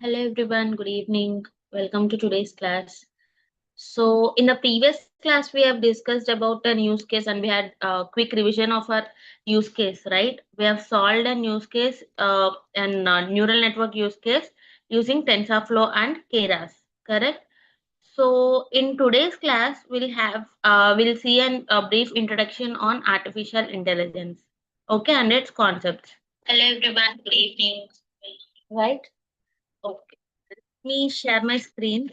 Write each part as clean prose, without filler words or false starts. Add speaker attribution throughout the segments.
Speaker 1: Hello everyone, good evening. Welcome to today's class. So in the previous class we have discussed about an use case and we had a quick revision of our use case, right? We have solved an use case and neural network use case using TensorFlow and Keras, correct? So in today's class we'll see a brief introduction on artificial intelligence, okay, and its concepts. Hello everyone, good evening. Right? Okay. Let me share my screen.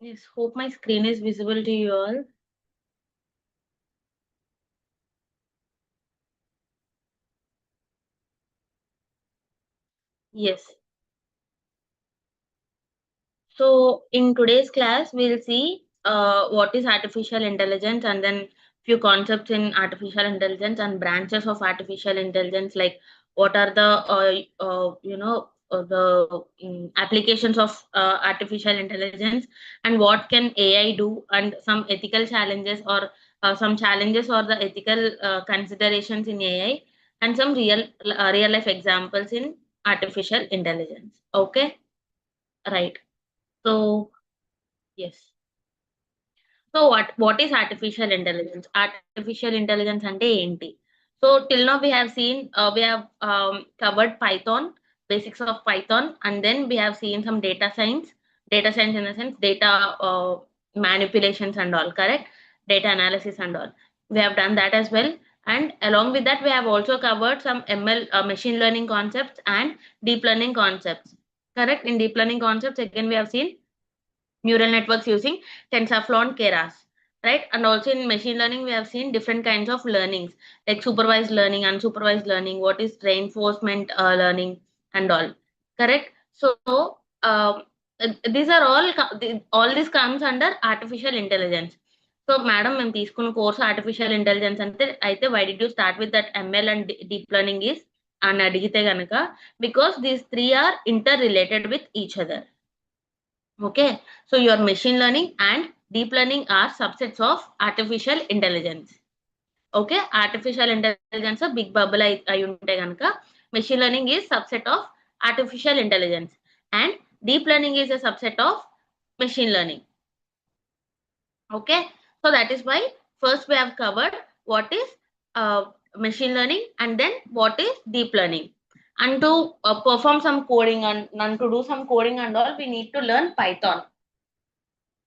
Speaker 1: Yes, hope my screen is visible to you all. Yes. So in today's class, we'll see what is artificial intelligence and then few concepts in artificial intelligence and branches of artificial intelligence, like what are the the applications of artificial intelligence and what can AI do, and some ethical challenges or some challenges or the ethical considerations in AI, and some real life examples in artificial intelligence. Okay, right. So yes. So what is artificial intelligence? Artificial intelligence ante enti? So till now we have covered Python, basics of Python, and then we have seen some data science in the sense data manipulations and all, correct? Data analysis and all. We have done that as well. And along with that, we have also covered some ML machine learning concepts and deep learning concepts. Correct? In deep learning concepts, again we have seen neural networks using TensorFlow and Keras, right? And also in machine learning, we have seen different kinds of learnings like supervised learning, unsupervised learning, what is reinforcement learning, and all. Correct? So these are all this comes under artificial intelligence. So, madam, మేము తీసుకున్న course artificial intelligence అంటే అయితే why did you start with that ML and deep learning is అని అడిగితే గనక because these three are interrelated with each other. Okay, so your machine learning and deep learning are subsets of artificial intelligence. Okay, artificial intelligence a big bubble అయి ఉంటే గనక machine learning is subset of artificial intelligence and deep learning is a subset of machine learning. Okay, so that is why first we have covered what is machine learning and then what is deep learning. And to perform some coding and to do some coding and all, we need to learn Python.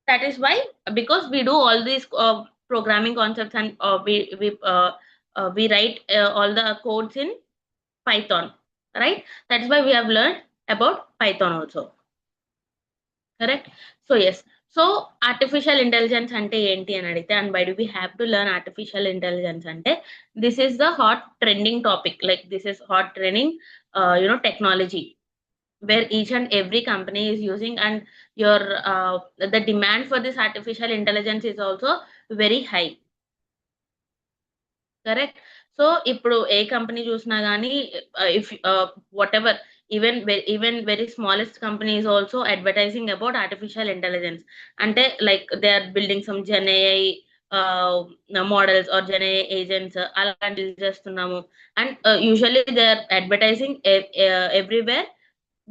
Speaker 1: That is why, because we do all these programming concepts and we write all the codes in Python, right? That is why we have learned about Python also, correct? So yes, so artificial intelligence ante enti అని అడిగితే, and why do we have to learn artificial intelligence అంటే, this is the hot trending topic, like this is hot trending technology where each and every company is using, and your the demand for this artificial intelligence is also very high, correct? So ఇప్పుడు ఏ company చూసినా కానీ if whatever, even very smallest company is also advertising about artificial intelligence, అంటే like they are building some gen AI models or gen AI agents అలాంటి చేస్తున్నాము, and usually they are advertising everywhere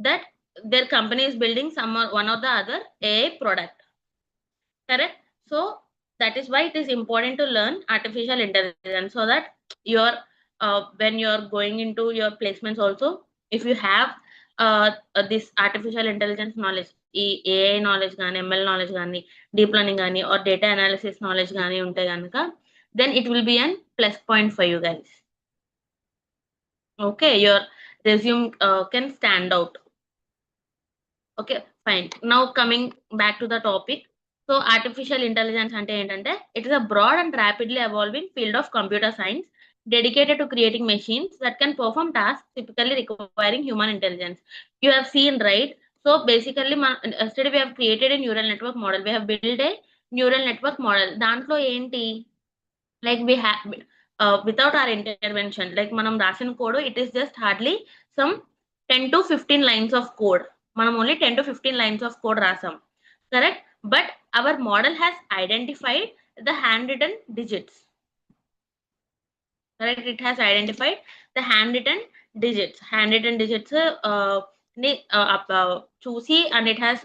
Speaker 1: that their company is building some or one or the other AI product, correct? So that is why it is important to learn artificial intelligence, so that your when you're going into your placements also, if you have this artificial intelligence knowledge, AI knowledge గానీ, ML knowledge గానీ, deep learning గానీ, or data analysis knowledge గానీ ఉంటే గనుక, then it will be an plus point for you guys. Okay, your resume can stand out. Okay, fine. Now coming back to the topic. So artificial intelligence అంటే ఏంటంటే it is a broad and rapidly evolving field of computer science dedicated to creating machines that can perform tasks typically requiring human intelligence. You have seen, right? So basically yesterday we have created a neural network model. We have built a neural network model. దాంట్లో ఏంటి, like we have without our intervention, like మనం రాసిన code, it is just hardly some 10 to 15 lines of code. మనం only 10 to 15 lines of code రాసాం, correct? But our model has identified the handwritten digits, correct? It has identified the handwritten digits చూసి, and it has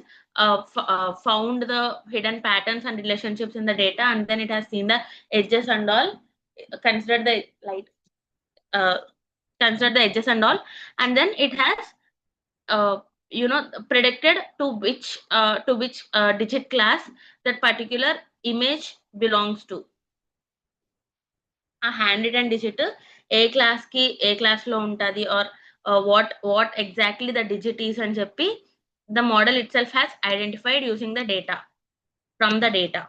Speaker 1: found the hidden patterns and relationships in the data, and then it has seen the edges and all, consider the light uh, consider the edges and all, and then it has uh, predicted to which digit class that particular image belongs to. ఆ handwritten digit ఏ class లో ఉంటది, or what exactly the digit is అని చెప్పి the model itself has identified using the data, from the data,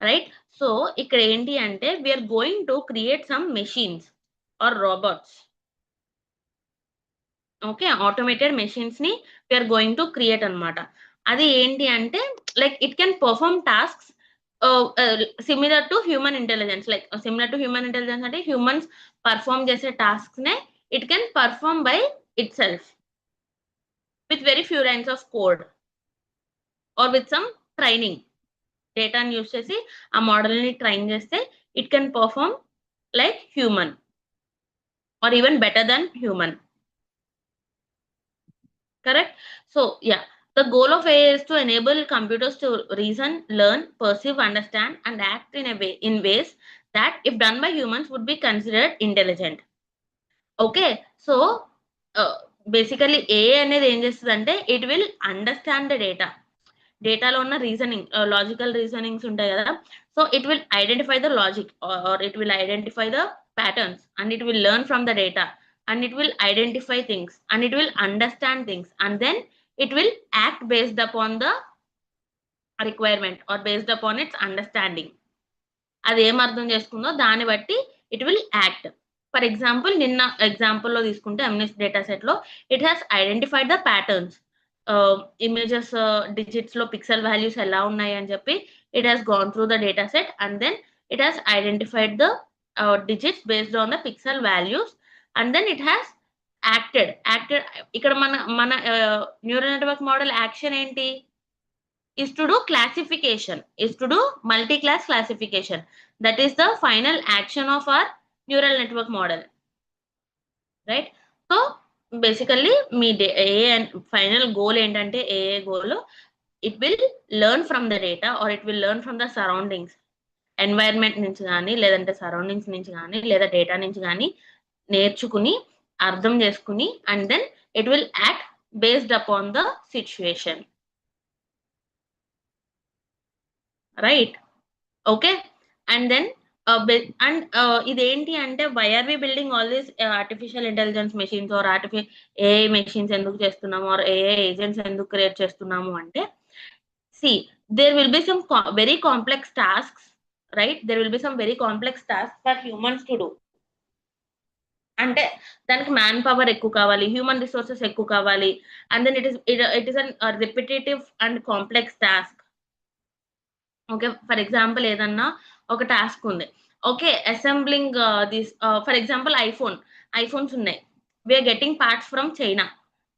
Speaker 1: right? So ఇక్కడ ఏంటి అంటే we are going to create some machines or robots. Okay, automated machines ని we are going to create అనమాట. అది ఏంటి అంటే like it can perform tasks similar to human intelligence. Like similar to human intelligence అంటే humans perform చేసే tasks నే it can perform by itself with very few lines of code or with some training. డేటాని use చేసి ఆ model ని train చేస్తే it can perform like human or even better than human, correct? So yeah, the goal of AI is to enable computers to reason, learn, perceive, understand, and act in ways that if done by humans would be considered intelligent. Okay, so basically AI అనేది ఏం చేస్తుందంటే it will understand the data. డేటాలో ఉన్న reasoning, logical reasonings ఉంటాయి కదా, so it will identify the logic or it will identify the patterns, and it will learn from the data, and it will identify things, and it will understand things, and then it will act based upon the requirement or based upon its understanding. అది ఏం అర్థం చేసుకుందో దాన్ని బట్టి it will act. For example నిన్న ఎగ్జాంపుల్లో తీసుకుంటే MS data set లో it has identified the patterns, images digits లో పిక్సెల్ వాల్యూస్ ఎలా ఉన్నాయి అని చెప్పి it has gone through the data set, and then it has identified the digits based on the pixel values, and then it has acted. ఇక్కడ మన neural network model action ఏంటి, is to do classification, is to do multi-class classification. That is the final action of our neural network model, right? So basically me AA and final goal ఏంటంటే AA goal, it will learn from the data or it will learn from the surroundings, environment నుంచి కానీ లేదంటే surroundings నుంచి కానీ లేదా data నుంచి కానీ నేర్చుకుని అర్థం చేసుకుని, and then it will act based upon the situation, right? Okay, and then ఇదేంటి అంటే why are we building all these artificial intelligence machines or AI machines ఎందుకు చేస్తున్నాము ఆర్ ఏఐ ఏజెంట్స్ ఎందుకు క్రియేట్ చేస్తున్నాము అంటే, see, there will be some very complex tasks, right? There will be some very complex tasks for humans to do. అంటే దానికి man power ఎక్కువ కావాలి, human resources ఎక్కువ కావాలి, and then it is an repetitive and complex task. Okay, for example ఏదన్నా ఒక task ఉంది, okay, assembling this, for example iPhones ఉన్నాయి, we're getting parts from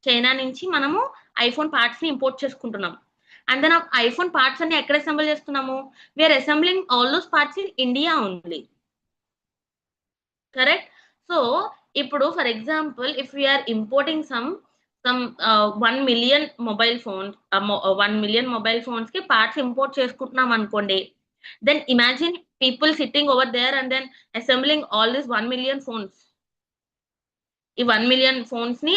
Speaker 1: China నుంచి మనము ఐఫోన్ పార్ట్స్ ని ఇంపోర్ట్ చేసుకుంటున్నాం, అండ్ దెన్ ఐఫోన్ పార్ట్స్ అన్ని ఎక్కడ అసెంబుల్ చేస్తున్నాము, we're assembling all those parts in India only, correct? So ఇప్పుడు for example if we're importing some 1 million mobile phones, 1 million mobile phones కి parts import చేసుకుంటున్నాం అనుకోండి, then imagine people sitting over there and then assembling all this 1 million phones. ఈ 1 million phones ని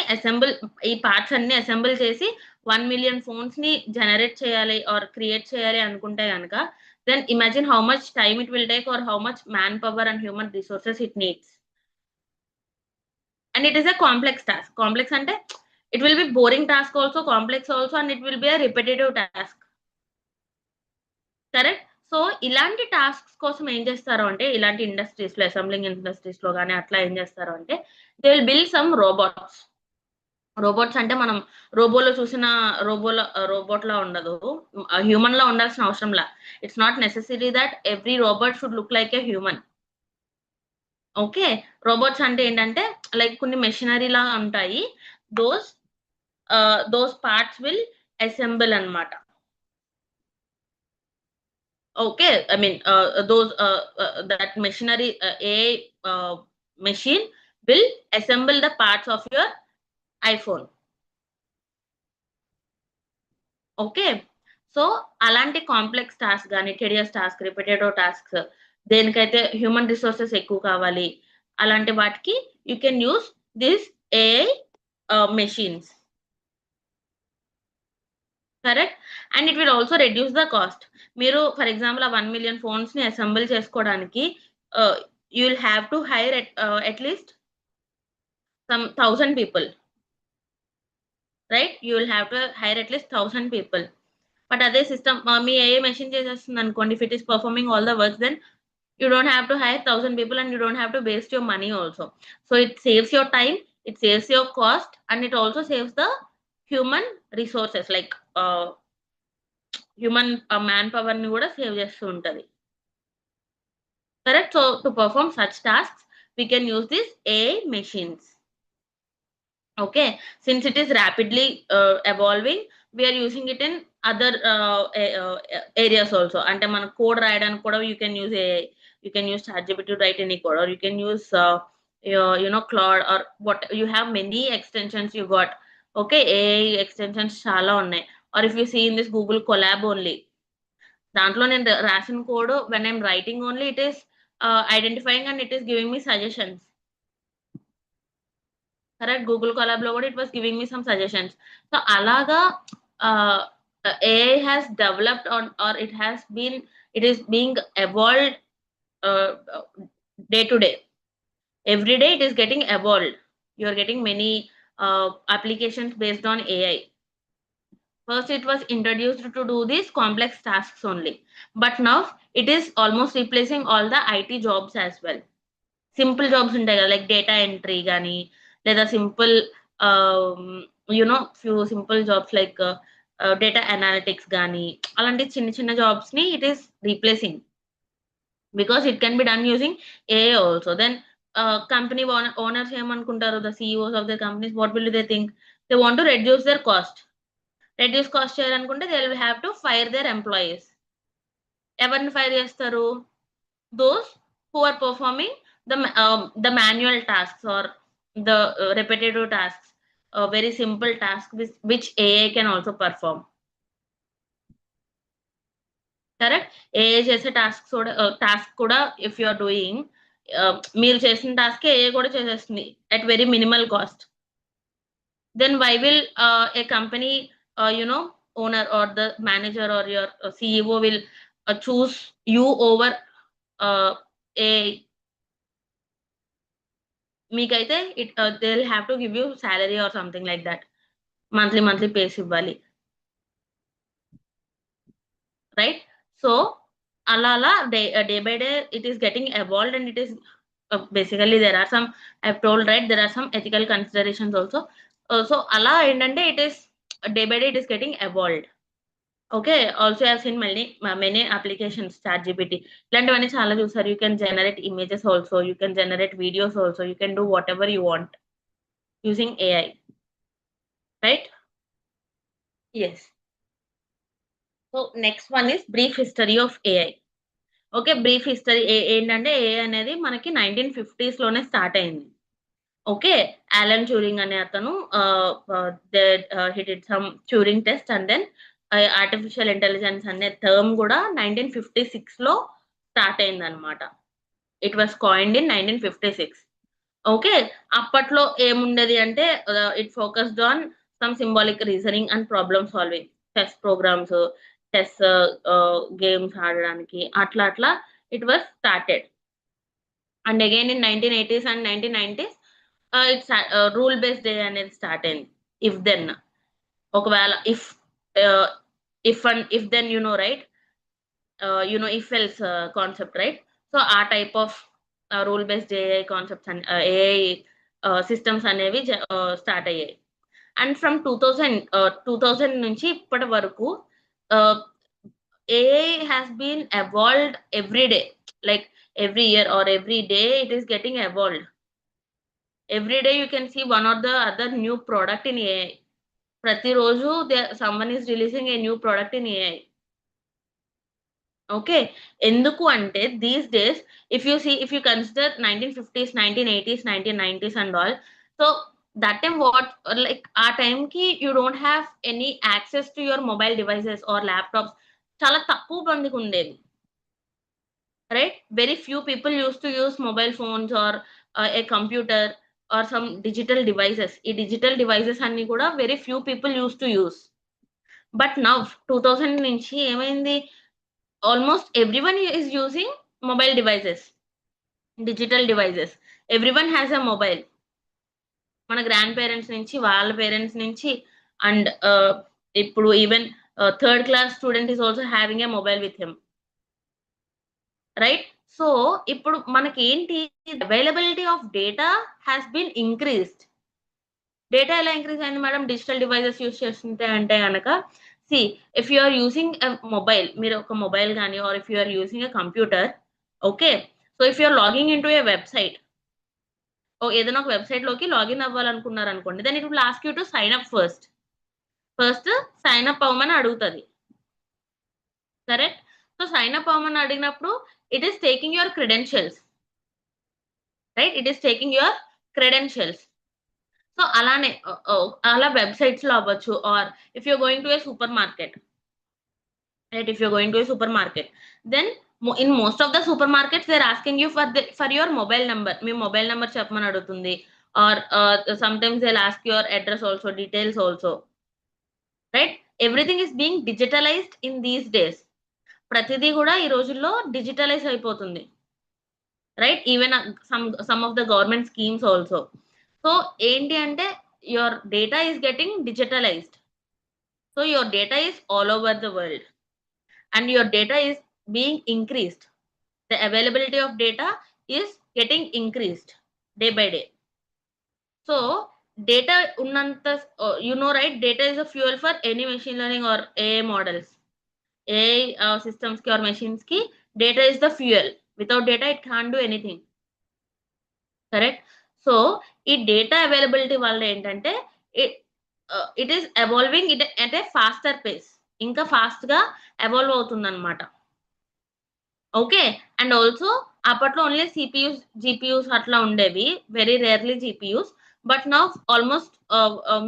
Speaker 1: ఈ parts అన్ని assemble చేసి 1 million phones ని generate చేయాలి ఆర్ క్రియేట్ చేయాలి అనుకుంటే కనుక, then imagine how much time it will take or how much manpower and human resources it needs. And it is a complex task. Complex ante it will be boring task also, complex also, and it will be a repetitive task. Correct. So, ఇలాంటి tasks కోసం ఏం చేస్తారు అంటే, ఇలాంటి ఇండస్ట్రీస్‌లో assembling ఇండస్ట్రీస్‌లో గాని అట్లా ఏం చేస్తారు అంటే, they will build some robots. Robots అంటే మనం రోబోలో చూసిన రోబోట్‌లా ఉండదు. హ్యూమన్‌లా ఉండాల్సిన అవసరంలా. It's not necessary that every robot should look like a human. Okay. Robots అంటే ఏంటంటే, లైక్ కొన్ని మెషినరీలా ఉంటాయి. Those those parts will assemble అన్నమాట. Okay, I mean, that machinery, AI machine will assemble the parts of your iPhone. Okay. So, అలాంటి complex task గాని, tedious task, repetitive tasks దేనికైతే human resources ఎక్కువ కావాలి, అలాంటి వాటికి you can use this AI machines. Correct. And it will also reduce the cost. మీరు for example ఆ 1,000,000 ఫోన్స్‌ని అసెంబుల్ చేసుకోవడానికి you will have to hire at least some 1,000 people, right? You will have to hire at least 1,000 people. But other system, me AI machine చేసేస్తుంది అనుకోండి, if it is performing all the works, then you don't have to hire 1,000 people and you don't have to waste your money also. So it saves your time, it saves your cost, and it also saves the human resources like human మ్యాన్ పవర్‌ని కూడా save చేస్తూ ఉంటది. Correct. So to perform such tasks we can use this AI machines. Okay, since it is rapidly evolving, we are using it in other areas also. అంటే మన code రాయడానికి కూడా you can use AI. You can use ChatGPT to write any code, or you can use Claude, or what you have many extensions you got. Okay, AI extensions చాలా ఉన్నాయి. Or if you see in this Google Colab only, దాంట్లో నేను రాసిన code when I'm writing only, it is identifying and it is giving me suggestions. Correct. Google కొలాబ్‌లో గూడా it was giving me some suggestions. So, అలాగా ah, AI has developed or it is being evolved ah, day to day. Every day it is getting evolved. You are getting many applications based on AI. First, it was introduced to do these complex tasks only, but now it is almost replacing all the IT jobs as well. Simple jobs ఉంటాయి కదా! Like data entry గాని, లేదా simple few simple jobs like data analytics గాని, అలాంటి చిన్న చిన్న జాబ్స్‌ని it is replacing. Because it can be done using AI also. Then company owners ఏమనుకుంటారు? The CEOs of the companies what will they think? They want to reduce their cost. Reduce cost చేయాలనుకుంటే they will have to fire their employees. ఎవరిని fire చేస్తారు? those who are performing the manual tasks, or the repetitive tasks, very simple tasks which AI can also perform. Correct. AI చేసే task కూడా if you are doing, మీరు చేసిన టాస్కే AI కూడా చేసేస్తుంది at very minimal cost. Then why will a company owner or the manager or your CEO will choose you over AI? మీకైతే they will have to give you salary or something like that. Monthly pays ఇవ్వాలి. Right? So, అలా day by day it is getting evolved, and it is basically there are some, I have told right, there are some ethical considerations also. So, అలా ఏంటంటే it is day by day it is getting evolved. Okay. Also I have seen many applications, ChatGPT ఇలాంటివన్నీ చాలా చూసారు. You can generate images also, you can generate videos also, you can do whatever you want using AI. Right? Yes. So, next one is brief history of AI. Okay. Brief history ఏంటంటే AI అనేది మనకి 1950స్‌లోనే start అయింది. Okay. Alan Turing అనే అతను he did some Turing test, and then artificial intelligence అనే term గూడా 1956లో స్టార్ట్ అయిందన్నమాట. It was coined in 1956. Okay. అప్పట్లో ఏముండేది అంటే it focused on some symbolic reasoning and problem solving. Chess programs, chess games ఆడడానికి అట్లా it was started. And again in 1980స్ అండ్ 1990స్ ఇట్స్ రూల్ బేస్డ్ డే అనేది స్టార్ట్ అయింది. ఇఫ్ దెన్, ఒకవేళ if then right? if else concept, right? So our type of rule based AI concepts and AI systems అనేవి start అయ్యాయి. And from 2000 నుంచి ఇప్పటి వరకు AI has been evolved every day, like every year or every day it is getting evolved. Every day you can see one or the other new product in AI. ప్రతిరోజు someone is releasing a new product in AI. Okay. ఎందుకు అంటే these days, if you consider 1950s, 1980s, 1990s and all, so that time what, like ఆ time కి you don't have any access to your mobile devices or laptops. చాలా తక్కువ మందికి ఉండేది, right? Very few people used to use mobile phones or a computer or some digital devices. ఈ digital devices అన్ని కూడా very few people used to use. But now 2000 నుంచి ఏమైంది, almost everyone is using mobile devices, digital devices. Everyone has a mobile. మన grandparents నుంచి, వాళ్ళ parents నుంచి, and ఇప్పుడు even third class student is also having a mobile with him, right? So ఇప్పుడు మనకి ఏంటి, availability of data has been increased. Data ఎలా increase అయింది మేడం, డిజిటల్ డివైజెస్ యూస్ చేస్తుంటే అంటే కనుక, see if you are using mobile, మీరు ఒక మొబైల్ కానీ or if you are using a computer, okay, so if you are logging in to A website, ఏదైనా ఒక వెబ్సైట్ లోకి లాగిన్ అవ్వాలనుకున్నారు అనుకోండి, then it will ask you to sign up first sign up అవ్వమని అడుగుతుంది, correct? So sign up అవ్వమని అడిగినప్పుడు it is taking your credentials, right? It is taking your credentials. So అలానే అలా వెబ్సైట్స్ లో అవ్వచ్చు, or if you're going to a supermarket, right? If you're going to a supermarket, then in most of the supermarkets they're asking you for your mobile number. Me mobile number చెప్పమని అడుగుతుంది, are sometimes they'll ask your address also, details also, right? Everything is being digitalized in these days. ప్రతిదీ కూడా ఈ రోజుల్లో digitalise అయిపోతుంది, right? Even some of the government schemes also. So ఏంటి అంటే your data is getting digitalized. So your data is all over the world and your data is being increased. The availability of data is getting increased day by day. So data unnanta, right? Data is a fuel for any machine learning or AI models. AI systems ki or machines ki data is the fuel. Without data it can't do anything, correct? So ఈ data availability వల్ల ఏంటంటే it is evolving it at a faster pace. ఇంకా fast గా evolve అవుతుందన్నమాట. Okay. And also అప్పట్లో only CPUs, GPUs అట్లా ఉండేవి. Very rarely GPUs. But now almost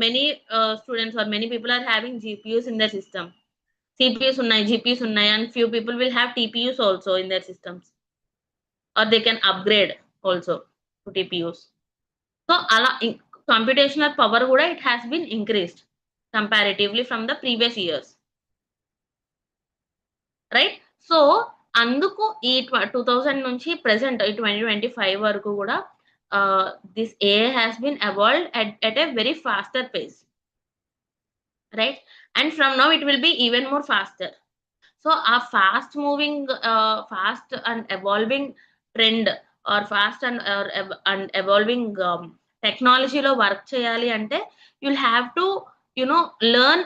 Speaker 1: many students or many people are having GPUs in their system. CPUs ఉన్నాయి, GPUs ఉన్నాయి, and few people will have TPUs also in their systems. Or they can upgrade also to TPUs. So అలా computational power కూడా it has been increased comparatively from the previous years, right? So అందుకు ఈ 2000 నుంచి present ఈ 2025 వరకు కూడా this AI has been evolved at a very faster pace, right? And from now it will be even more faster. So ఆ fast moving, fast and evolving trend or fast and evolving టెక్నాలజీలో work చేయాలి అంటే you'll have to learn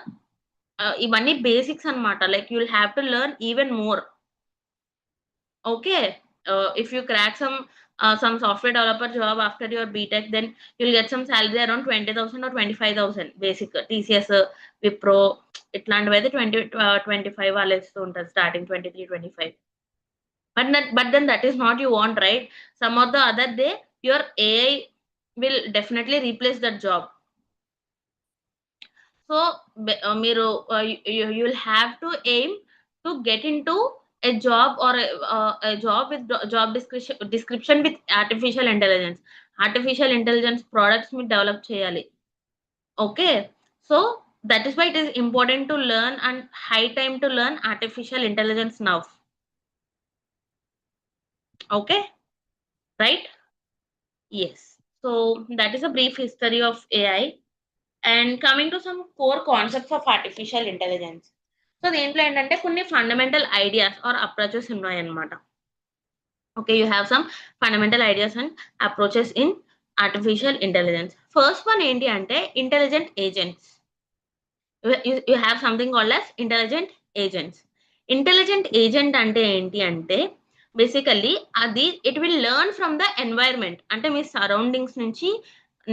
Speaker 1: ఇవన్నీ basics అన్నమాట. Like you'll have to learn even more. Okay. If you crack some software developer job after your BTech, then you'll get some salary around 20,000 or 25,000 basic. TCS, Wipro ఇట్లాంటివి అయితే 25 వాళ్ళు ఇస్తూ ఉంటారు starting 23-25. But then that is not you want, right? Some of the other day your AI will definitely replace that job. So మీరు you'll have to aim to get into a job or a job with job description with artificial intelligence. Artificial intelligence products మీరు develop చేయాలి. Okay. So that is why it is important to learn and high time to learn artificial intelligence now. Okay, right? Yes. So that is a brief history of AI. And coming to some core concepts of artificial intelligence. So దీంట్లో ఏంటంటే కొన్ని fundamental ideas are approaches ఉన్నాయన్నమాట. Okay, you have some fundamental ideas and approaches in artificial intelligence. First one ఏంటి అంటే intelligent agents. You have something called as intelligent agents. Intelligent agent అంటే ఏంటి అంటే basically అది it will learn from the environment. అంటే మీ surroundings నుంచి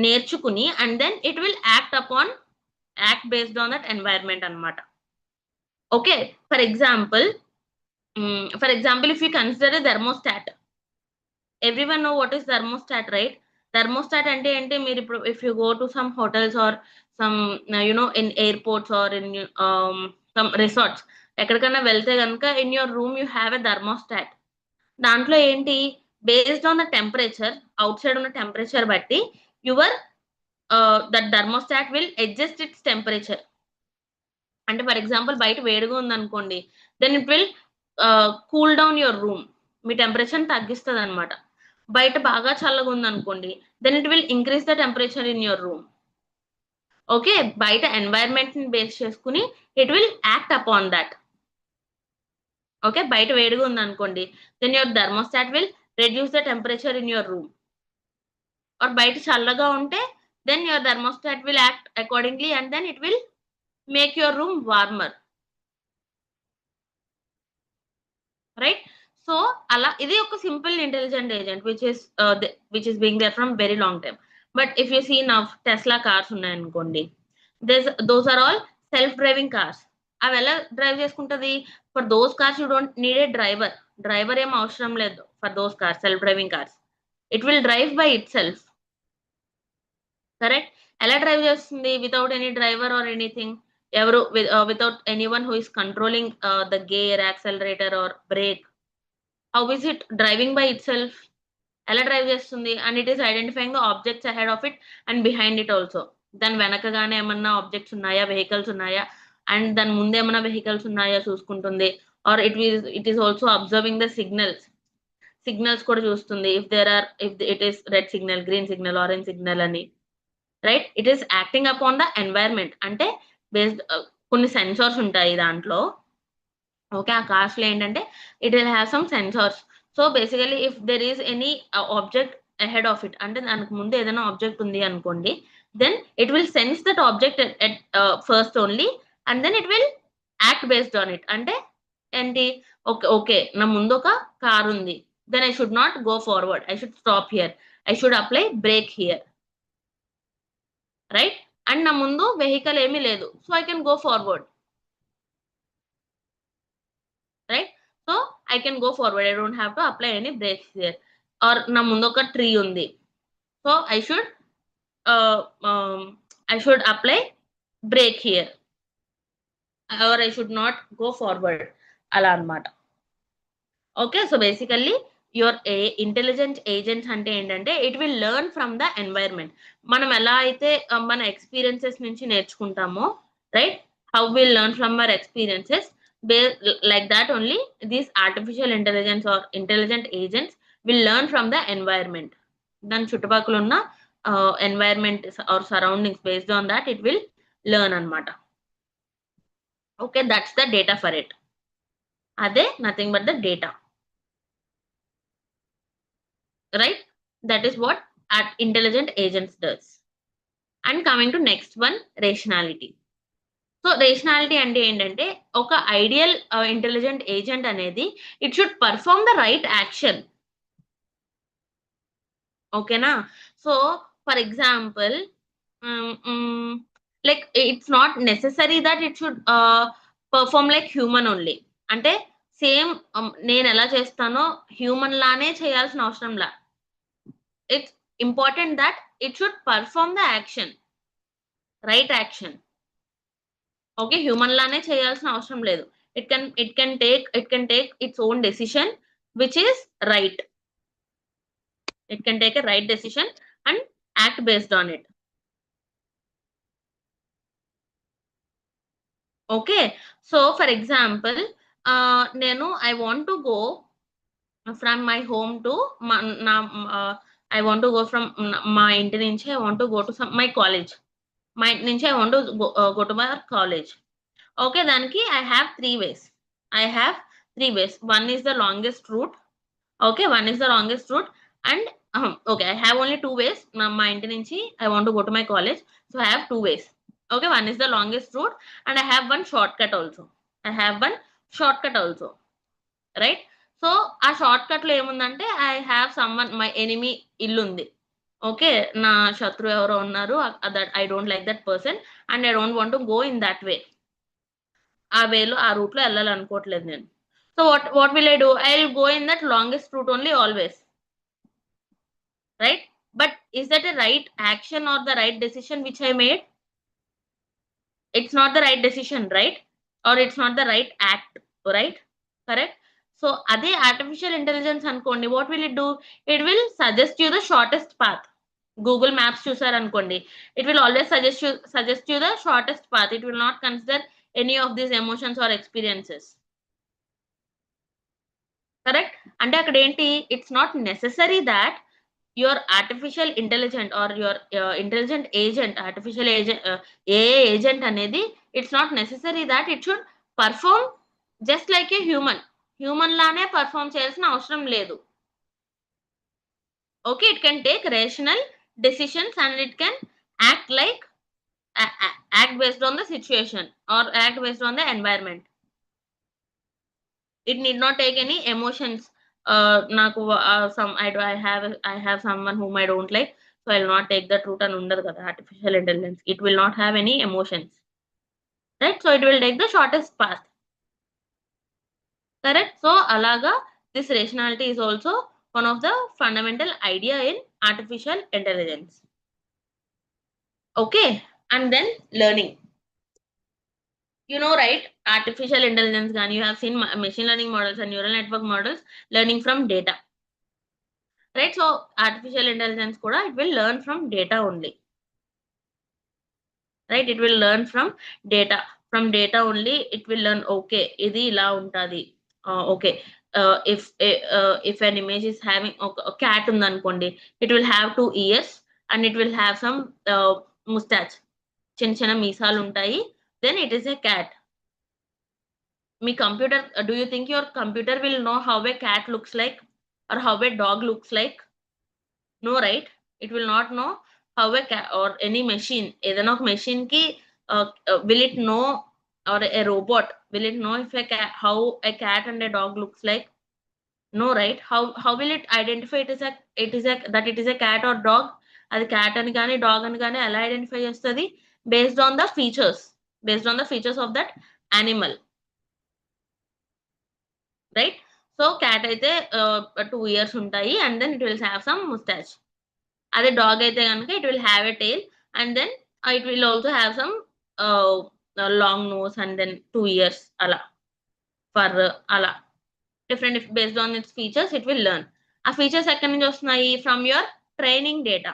Speaker 1: నేర్చుకుని and then it will act based on that environment అన్నమాట. Okay, for example if you consider a thermostat, everyone know what is thermostat, right? Thermostat అంటే ఏంటి, మీరు ఇప్పుడు if you go to some hotels or some in airports or in some resorts, ఎక్కడికైనా వెళ్తే కనుక in your room you have a thermostat. దాంట్లో ఏంటి, based on the temperature, outside ఉన్న temperature బట్టి your that thermostat will adjust its temperature. అంటే for example బయట వేడిగా ఉందనుకోండి, then it will cool down your room. మీ టెంపరేచర్ తగ్గిస్తుంది అనమాట. బయట బాగా చల్లగా ఉందనుకోండి, then it will increase the temperature in your room. Okay, బయట ఎన్వైర్న్మెంట్ ని బేస్ చేసుకుని it will act upon that. Okay, బయట వేడిగా ఉందనుకోండి, then your thermostat will reduce the temperature in your room. Or బయట చల్లగా ఉంటే then your thermostat will act accordingly and then it will make your room warmer, right? So ala idi oka simple intelligent agent which is being there from very long time. But if you see now Tesla cars unnai anukondi, those are all self driving cars. అవి ఎలా drive చేసుకుంటది? For those cars you don't need a driver ఏం అవసరం లేదు. For those cars, self driving cars, it will drive by itself, correct? ఎలా drive చేస్తుంది? Without any driver or anything. ఎవరు without anyone who is controlling the gear, accelerator or brake. How is it driving by itself? ఎలా drive చేస్తుంది? And it is identifying the objects ahead of it and behind it also. దాని వెనకగానే ఏమన్నా objects ఉన్నాయా, vehicles ఉన్నాయా, and దాని ముందు ఏమన్నా vehicles ఉన్నాయా చూసుకుంటుంది. Or it is also observing the signals కూడా చూస్తుంది. If it is red signal, green signal, orange signal అని, right? It is acting upon the environment. అంటే బేస్డ్ కొన్ని సెన్సార్స్ ఉంటాయి దాంట్లో. ఓకే, ఆ కార్స్ లో ఏంటంటే it will have some sensors. So basically if there is any object ahead of it, అంటే దానికి ముందు ఏదైనా ఆబ్జెక్ట్ ఉంది అనుకోండి, then it will sense that object at first only and then it will act based on it. అంటే ఏంటి, okay నా ముందు ఒక కార్ ఉంది, then I should not go forward, I should stop here, I should apply brake here, right? And నా ముందు vehicle ఏమీ లేదు, so I can go forward, right? So I can go forward, I don't have to apply any brakes here. Or నా ముందు ఒక tree ఉంది, so I should apply brake here or I should not go forward, అలా అన్నమాట. Okay, so basically your intelligent agents అంటే ఏంటంటే it will learn from the environment. మనం ఎలా అయితే మన ఎక్స్పీరియన్సెస్ నుంచి నేర్చుకుంటామో, right? How will learn from our experiences, like that only these artificial intelligence or intelligent agents will learn from the environment. దాని చుట్టుపక్కల ఉన్న environment or surroundings, based on that it will learn అన్నమాట. Okay, that's the data for it. అదే nothing but the data, right? That is what intelligent agents does. And coming to next one, rationality. So rationality అంటే ఏంటంటే ఒక ideal intelligent agent అనేది it should perform the right action. ఓకేనా? So for example like it's not necessary that it should perform like human only. అంటే same నేను ఎలా చేస్తానో human లానే చేయాల్సిన అవసరం లా. It's important that it should perform the action, right action. Okay, human లానే చేయాల్సిన అవసరం లేదు. It can take its own decision which is right. It can take a right decision and act based on it. Okay, so for example నేను I want to go from my home to I want to go from మా ఇంటి నుంచి I want to go to my college. మా ఇంటి నుంచి I want to go to my college. Okay, దానికి I have 3 ways. I have 3 ways. One is the longest route. Okay, one is the longest route. And okay, I have only 2 ways. మా ఇంటి నుంచి I want to go to my college. So I have 2 ways. Okay, one is the longest route and I have one shortcut also. I have one shortcut also. Right? So ఆ short cut లో ఏముందంటే I have someone, my enemy ఇల్లు ఉంది. Okay, నా శత్రువు ఎవరో ఉన్నారు, that I don't like that person and I don't want to go in that way. ఆ వేలో ఆ రూట్ లో వెళ్ళాలనుకోవట్లేదు నేను. So what will I do? I'll go in that longest route only always. Right? But is that a right action or the right decision which I made? It's not the right decision, right? Or it's not the right act, right? Correct? So అదే artificial intelligence అనుకోండి, what will it do? It will suggest you the shortest path. Google Maps చూసారు అనుకోండి, it will always suggest you the shortest path. It will not consider any of these emotions or experiences. Correct? అంటే అక్కడ ఏంటి, it's not necessary that your artificial intelligent or your intelligent agent, artificial agent, AI agent అనేది, it's not necessary that it should perform just like a human లానే perform చేయాల్సిన అవసరం లేదు. Okay, it can take rational decisions and it can act like act based on the situation or act based on the environment. It need not take any emotions. నాకు I have someone whom I don't like, so I'll not take that route అని ఉండదు కదా artificial intelligence. It will not have any emotions, right? So it will take the shortest path. Correct? So అలాగా this rationality is also one of the fundamental idea in artificial intelligence. Okay, and then learning. You know, right? Artificial intelligence gaani, you have seen machine learning models and neural network models learning from data. Right? So artificial intelligence kuda, it will learn from data only. Right? It will learn from data. From data only it will learn, okay, idi ila untadi. Okay, if an image is having a cat undanukondi, it will have 2 ears and it will have some mustache, chin chinna meesalu untayi, then it is a cat. Me computer, do you think your computer will know how a cat looks like or how a dog looks like? No, right? It will not know how a cat or any machine, ఏదైనా ఒక machine ki will it know, or a robot, will it know if how a cat and a dog looks like? No, right? How will it identify that it is a cat or dog? అది cat అని కానీ dog అని కానీ ఎలా identify చేస్తుంది? Based on the features of that animal. Right? So cat అయితే 2 ears ఉంటాయి and then it will have some mustache. అదే dog అయితే కనుక it will have a tail and then it will also have some long nose and then 2 ears అలా for అలా different, based on its features it will learn. ఆ features ఎక్కడి నుంచి వస్తున్నాయి? From your training data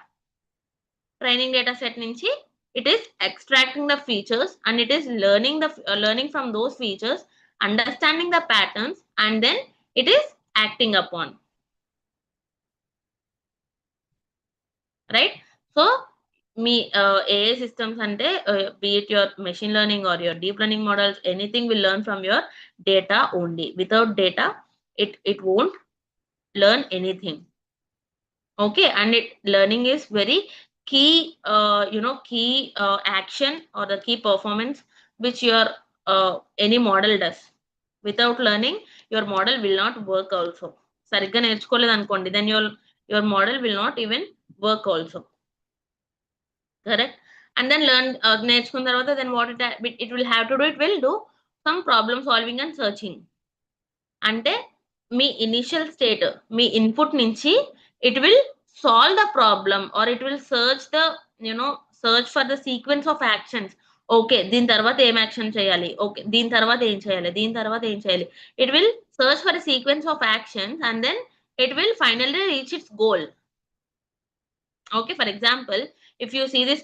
Speaker 1: set నుంచి it is extracting the features and it is learning from those features, understanding the patterns and then it is acting upon. Right? So me AI systems ante be it your machine learning or your deep learning models, anything will learn from your data only. Without data it won't learn anything. Okay, and learning is very key key action or the key performance which your any model does. Without learning your model will not work also. Sarigga nerchukoledu anukondi, then your model will not even work also. Correct? And then learn నేర్చుకున్న తర్వాత then what it will have to do, it will do some problem solving and searching. అంటే మీ initial state, మీ input నుంచి it will solve the problem or it will search for the sequence of actions. Okay, దీని తర్వాత ఏం action చేయాలి, okay దీని తర్వాత ఏం చేయాలి, దీని తర్వాత ఏం చేయాలి. It will search for a sequence of actions and then it will finally reach its goal. Okay, for example, if you see this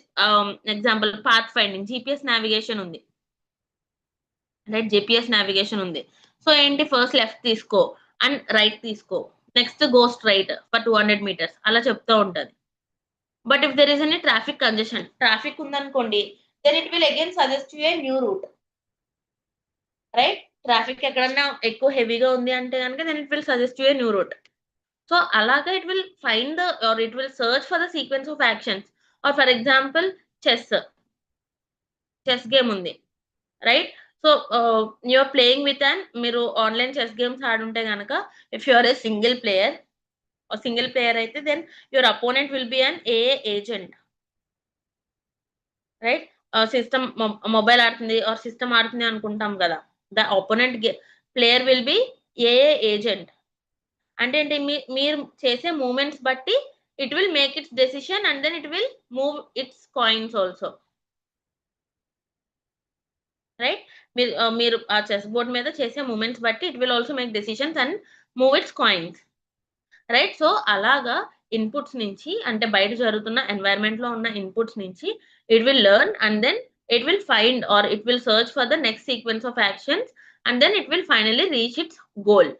Speaker 1: example, path finding, GPS navigation undi, right? GPS navigation undi. So enti first left తీసుకో and right తీసుకో, next go straight for 200 meters అలా చెప్తా ఉంటది. But if there is any traffic congestion, traffic ఉందనుకోండి, then it will again suggest you a new route. Right? Traffic ఎక్కడన్నా ఎక్కువ హెవీగా ఉంది అంటే గనుక then it will suggest you a new route. So అలాగా it will find the or it will search for the sequence of actions. Or for example chess. Chess game ఉంది. Right? So you are playing with an మీరు online chess games ఆడుంటే గనక if you are a single player అయితే then your opponent will be an AI agent. Right? System mobile ఆడుతుంది or system ఆడుతుంది అనుకుంటాం గదా! The opponent player will be AI agent. అంటే ఏంటి మీరు చేసే మూవ్‌మెంట్స్ బట్టి it will make its decision and then it will move its coins also. Right? మీరు ఆ చెస్ బోర్డ్ మీద చేసే మూవ్‌మెంట్స్ బట్టి it will also make decisions and move its coins. Right? So, అలాగా ఇన్‌పుట్స్ నుంచి అంటే బయట జరుగుతున్న ఎన్వైర్న్‌మెంట్‌లో ఉన్న ఇన్‌పుట్స్ నుంచి it will learn and then it will find or it will search for the next sequence of actions and then it will finally reach its goal.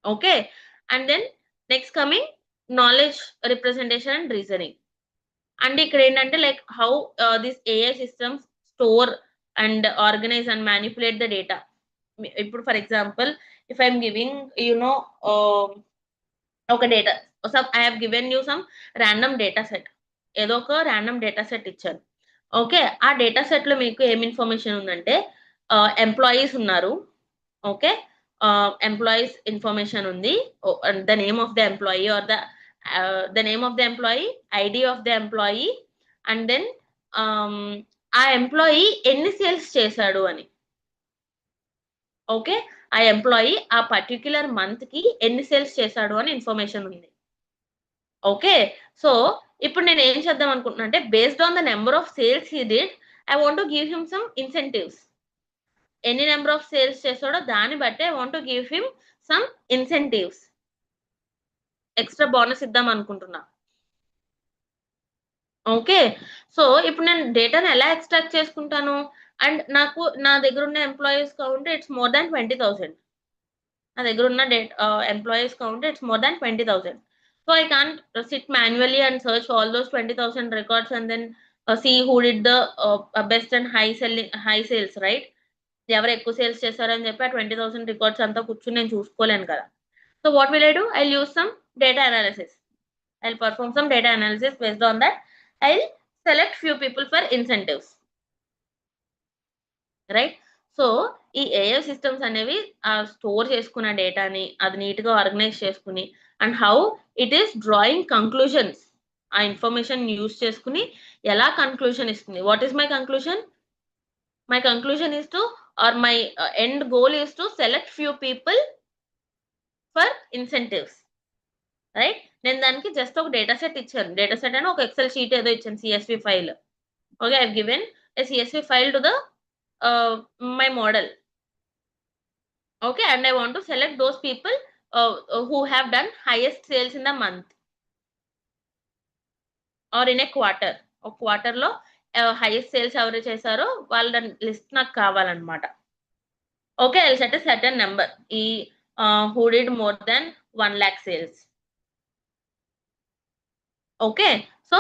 Speaker 1: Okay. And then next coming knowledge representation and reasoning. అంటే ఇక్కడేంటంటే like how this AI systems store and organize and manipulate the data. ఇప్పుడు for example if I am giving you know ah, ఒక data I have given you some random data set. ఏదో ఒక random data set ఇచ్చాను. Okay. ఆ data సెట్‌లో మీకు ఏం information ఉందంటే ఎంప్లాయీస్ ఉన్నారు. ఓకే. ఎంప్లాయీస్ ఇన్ఫర్మేషన్ ఉంది. The name of the employee or the name of the employee, ID of the employee and then ah, ఆ ఎంప్లాయీ ఎన్ని సేల్స్ చేశాడు అని. ఓకే. ఆ ఎంప్లాయీ ఆ పర్టిక్యులర్ మంత్‌కి ఎన్ని సేల్స్ చేశాడు అని ఇన్ఫర్మేషన్ ఉంది. ఓకే. సో, ఇప్పుడు నేనేం చేద్దాం అనుకుంటున్నా అంటే based on the number of sales he did, I want to give him some incentives. ఎన్ని నంబర్ ఆఫ్ సేల్స్ చేసాడో దాన్ని బట్టి I want to give him some incentives. Extra bonus ఇద్దాం అనుకుంటున్నా. ఓకే. సో, ఇప్పుడు నేను డేటాని ఎలా ఎక్స్ట్రాక్ట్ చేసుకుంటాను? అండ్ నా దగ్గరున్న employees count it's more than 20,000. నా దగ్గరున్న employees count it's more than 20,000. So, I can't sit manually and search for all those 20,000 records and then see who did the best and high sales, right? ఎవరు ఎక్కువ sales చేశారని చెప్పి ఆ 20,000 records అంతా కూర్చొని నేను చూసుకోలేను కదా! So, what will I do? I'll use some data analysis. I'll perform some data analysis. Based on that, I'll select few people for incentives. Right? So, ఈ ఏఐ సిస్టమ్స్ అనేవి స్టోర్ చేసుకున్న డేటాని అది నీట్‌గా ఆర్గనైజ్ చేసుకొని and how it is drawing conclusions. ఆ information use చేసుకొని ఎలా కంక్లూజన్ ఇస్తుంది. What is my conclusion? My conclusion is to or my end goal is to select few people for incentives. Right? నేను దానికి జస్ట్ ఒక data set ఇచ్చాను. Data set అని ఒక ఎక్సెల్ షీట్ ఏదో ఇచ్చాను. CSV file. Okay. I have given a CSV file to the my model. Okay, and I want to select those people who have done highest sales in the month or in a quarter. ఒక క్వార్టర్‌లో highest sales ఎవరు చేశారో వాళ్ళ list నాకు కావాలన్నమాట. Okay. I will set a certain number. ఈ who did more than 1,00,000 sales. Okay. So,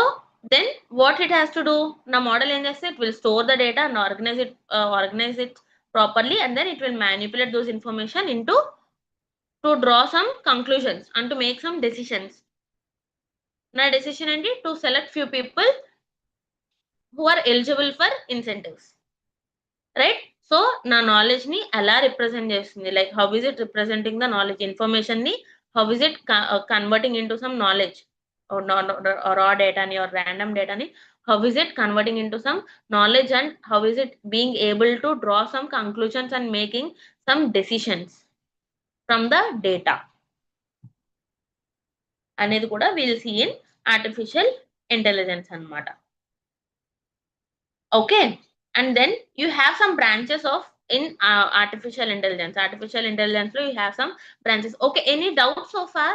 Speaker 1: then what it has to do? నా model ఏం చేస్తే it will store the data and organize it properly and then it will manipulate those information into to draw some conclusions and to make some decisions. నా decision ఏంటి? To select few people who are eligible for incentives. Right? So, నా నాలెడ్జ్‌ని ఎలా represent చేస్తుంది? Like how is it representing the knowledge? ఇన్ఫర్మేషన్‌ని how is it converting into some knowledge? Or raw డేటాని or random డేటాని how is it converting into some knowledge and how is it being able to draw some conclusions and making some decisions from the data అనేది కూడా will see in artificial intelligence అన్నమాట. Okay. And then you have some branches of in artificial intelligence. Artificial intelligence you have some branches. Okay. Any doubts so far?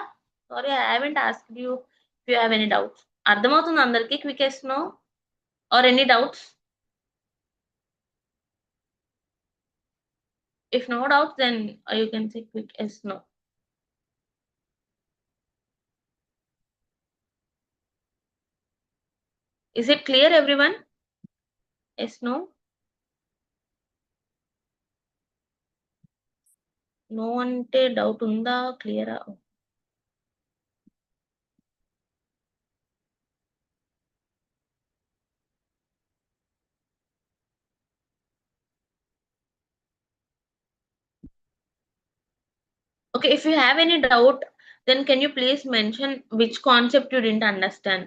Speaker 1: Sorry, I haven't asked you if you have any doubts. అర్థమవుతుందా అందరికి quick yes no or any doubts? If no doubts, then you can say quick yes no. Is it clear everyone? Yes no? No అంటే doubt ఉందా? క్లియరా? Okay, if you have any doubt, then can you please mention which concept you didn't understand?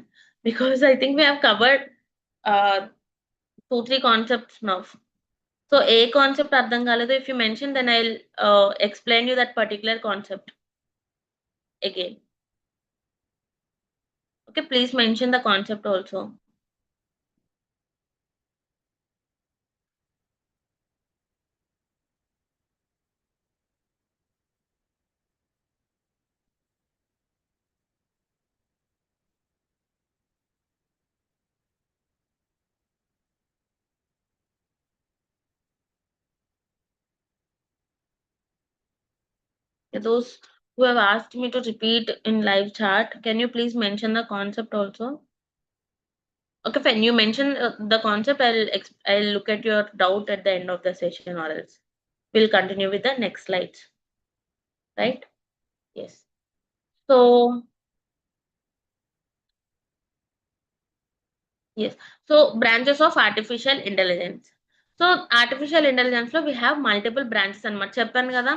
Speaker 1: Because I think we have covered uh, 2, 3 concepts now. So a concept అర్థం కాలేదు. If you mention, then I'll explain you that particular concept again. Okay, please mention the concept also. Those who have asked me to repeat in live chat, can you please mention the concept also? Okay, when you mention the concept, I'll look at your doubt at the end of the session, or else we'll continue with the next slides. Right? Yes. So yes. So branches of artificial intelligence. So artificial intelligence lo we have multiple branches and చెప్పాను కదా,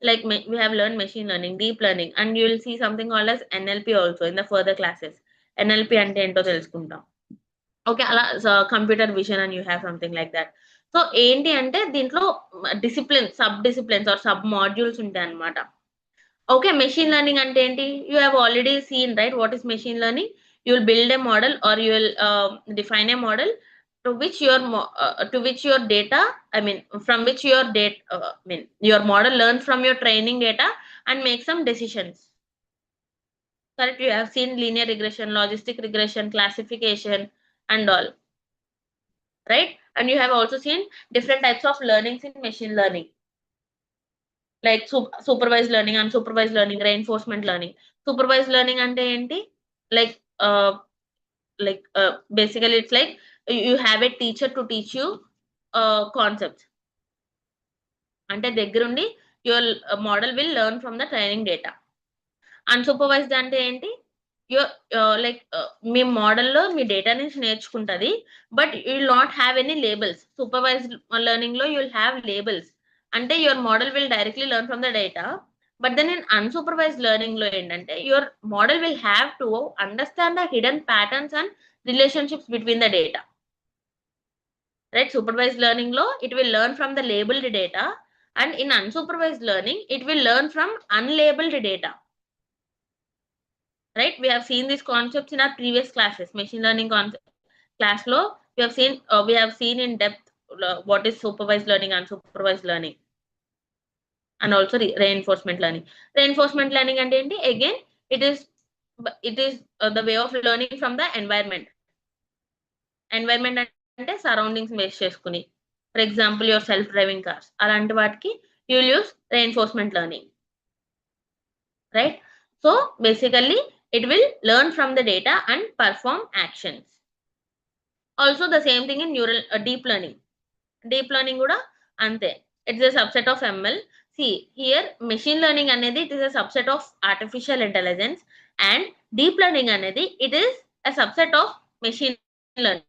Speaker 1: like we have learned machine learning, deep learning, and you will see something called as NLP also in the further classes. NLP అంటే ఏంటో తెలుసుకుంటాం. Okay, అలా computer vision and you have something like that. So ఏంటి అంటే దీంట్లో discipline, sub disciplines or sub modules ఉంటాయి అన్నమాట. Okay, machine learning అంటే ఏంటి? You have already seen right what is machine learning. You will build a model, or you will define a model to which your data, I mean from which your data, I mean your model learns from your training data and make some decisions. Correct? You have seen linear regression, logistic regression, classification, and all, right? And you have also seen different types of learnings in machine learning, like supervised learning, unsupervised learning, reinforcement learning. Supervised learning ante enti? Like basically it's like you have a teacher to teach you concepts. అంటే దగ్గరుండి your model will learn from the training data. Unsupervised అంటే ఏంటి? Your మీ మోడల్‌లో మీ data నుంచి నేర్చుకుంటది. But you will not have any labels. Supervised లెర్నింగ్‌లో యూ విల్ హ్యావ్ లేబుల్స్. అంటే your model will directly learn from the data. But then in unsupervised లెర్నింగ్‌లో ఏంటంటే your model will have to understand the hidden patterns and relationships between the data. Right? Supervised learning law, it will learn from the labeled data, and in unsupervised learning, it will learn from unlabeled data. Right? We have seen these concepts in our previous classes. Machine learning class law, we have seen in depth what is supervised learning, unsupervised learning, and also reinforcement learning. Reinforcement learning and again, it is the way of learning from the environment. Environment అంటే surroundings base చేసుకుని, for example your self driving cars, అలాంటి వాటికి you will use reinforcement learning. Right? So basically it will learn from the data and perform actions. Also the same thing in deep learning. Deep learning kuda ante, it's a subset of ML. See here, machine learning anedi, it is a subset of artificial intelligence, and deep learning anedi, it is a subset of machine learning.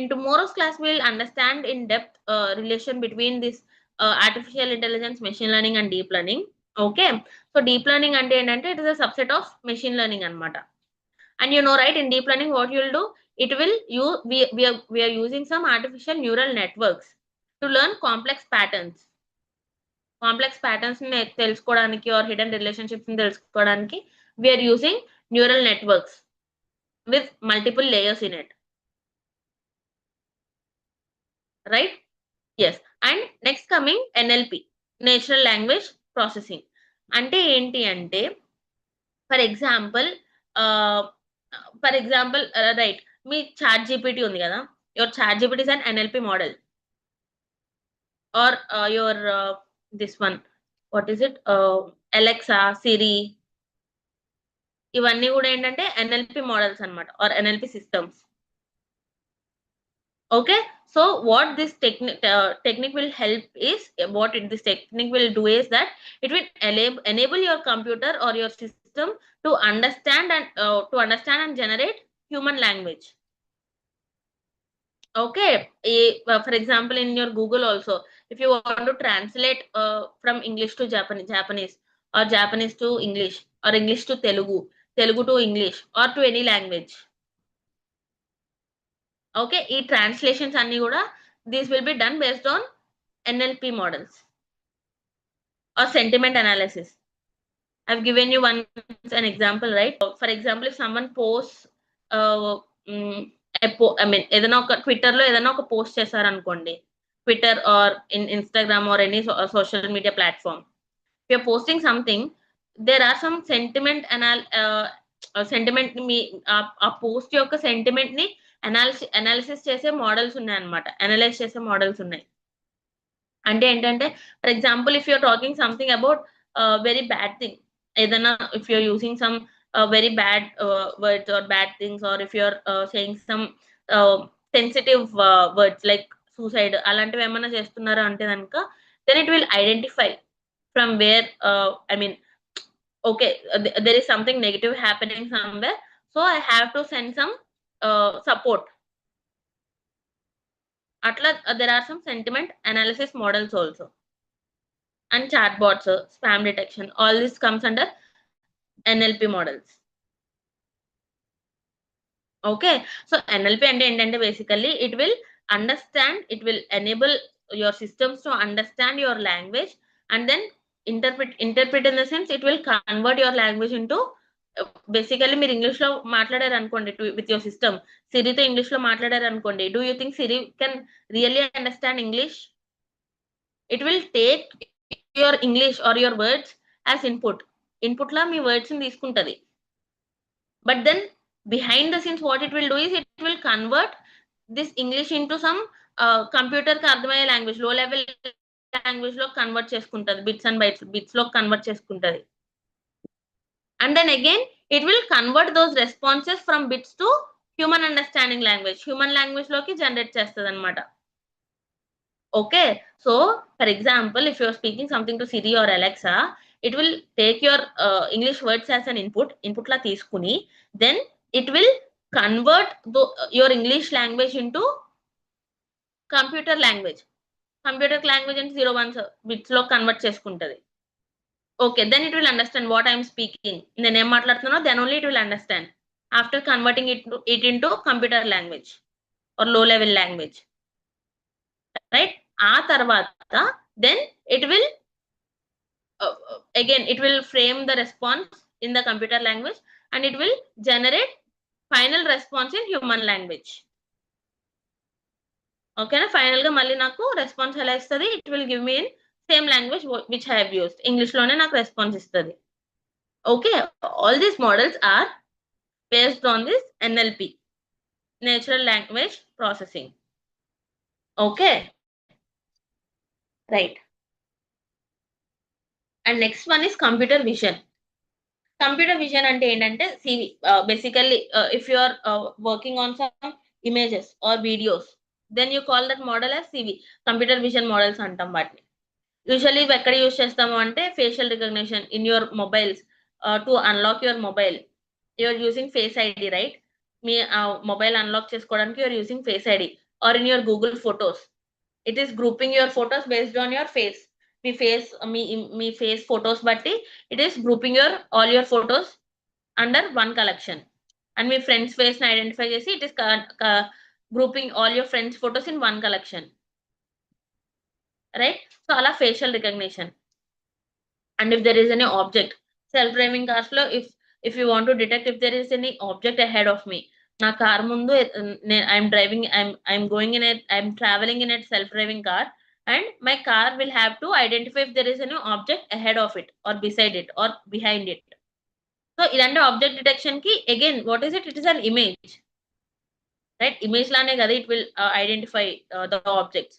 Speaker 1: In tomorrow's class we will understand in depth relation between this artificial intelligence, machine learning, and deep learning. Okay, so deep learning ante endante, it is a subset of machine learning anamata. And you know, right, in deep learning what you will do, it will we are using some artificial neural networks to learn complex patterns. Complex patterns ని తెలుసుకోవడానికి or hidden relationships ని తెలుసుకోవడానికి we are using neural networks with multiple layers in it. Right? Yes. And next coming NLP, natural language processing. అంటే ఏంటి అంటే, for example right, మీ chat GPT ఉంది కదా, your chat GPT is an NLP model, or your this one, what is it, Alexa, Siri, ఇవన్నీ కూడా ఏంటంటే NLP models అన్నమాట, or NLP systems. Okay, so what this technique will help is, this technique will do is that it will enable your computer or your system to understand and generate human language. Okay, for example, in your Google also, if you want to translate from English to Japanese, or Japanese to English, or English to Telugu, Telugu to English, or to any language. Okay, ఈ translations అన్ని కూడా this will be done based on NLP models or sentiment analysis. I've given you an example, right? For example, if someone posts ఏదైనా ఒక Twitter లో ఏదైనా ఒక post చేశారనుకోండి, Twitter or Instagram or any social media platform, you're posting something, there are some sentiment మీ ఆ post యొక్క sentiment ని అనాలిసిస్ చేసే మోడల్స్ ఉన్నాయి అనమాట, అనలైజ్ చేసే మోడల్స్ ఉన్నాయి. అంటే ఏంటంటే, for example, if you're talking something about very bad thing, ఏదైనా if you're using some very bad words or bad things, or if you're saying some sensitive words like suicide, అలాంటివి ఏమైనా చేస్తున్నారా అంటే కనుక, then it will identify from where I mean, okay, there is something negative happening somewhere, so I have to send some support. Atla there are some sentiment analysis models also, and chatbots, spam detection, all this comes under NLP models. Okay, so NLP అంటే ఏంటంటే, basically it will understand, it will enable your systems to understand your language, and then interpret in the sense, it will convert your language into, basically మీరు English లో మాట్లాడారు అనుకోండి with your system, సిరితో English లో మాట్లాడారు అనుకోండి, do you think Siri can really understand English? It will take your English or your words as input లా మీ వర్డ్స్ ని తీసుకుంటది. But then behind the scenes, what it will do is, it will convert this English into some computer కి అర్థమయ్యే language, లో level language లో convert చేసుకుంటది, bits and bits లో కన్వర్ట్ చేసుకుంటది. And then again, it will convert those responses from bits to human understanding language, human language లోకి generate చేస్తుంది అనమాట. Okay, so for example, if you're speaking something to Siri or Alexa, it will take your English words as an input లా తీసుకుని, then it will convert your English language into computer language అంటే 0 1 bits లో convert చేసుకుంటది. Okay, then it will understand what I am speaking, నేను ఏం మాట్లాడుతున్నానో, then only it will understand after converting it into computer language or low level language, right? ఆ తర్వాత then it will again, it will frame the response in the computer language, and it will generate final response in human language. ఓకేనా, final గా మళ్ళీ నాకు response ఎలా ఇస్తుంది, it will give me in same language which I have used, English లోనే నాకు response ఇస్తుంది. Okay, all these models are based on this NLP, natural language processing. Okay, right. And next one is computer vision. Computer vision అంటే ఏంటంటే, basically if you are working on some images or videos, then you call that model as CV, computer vision models అంటాం వాటిని. Usually ఇవి ఎక్కడ use చేస్తాము అంటే, facial recognition in your mobiles, to unlock your mobile, you're using face ID, right? మీ mobile unlock చేసుకోవడానికి you're using face ID, or in your Google photos, it is grouping your photos based on your face. మీ face photos బట్టి it is grouping all your photos under one collection. And మీ friends face ని identify చేసి it is grouping all your friends photos in one collection, right? So ala facial recognition. And if there is any object, self-driving cars lo, if you want to detect if there is any object ahead of me, na car mundu I'm driving, I'm going in it, I'm traveling in a self-driving car, and my car will have to identify if there is any object ahead of it or beside it or behind it. So ilante object detection ki, again, what is it? It is an image, right? Image లానే కదా it will identify the objects.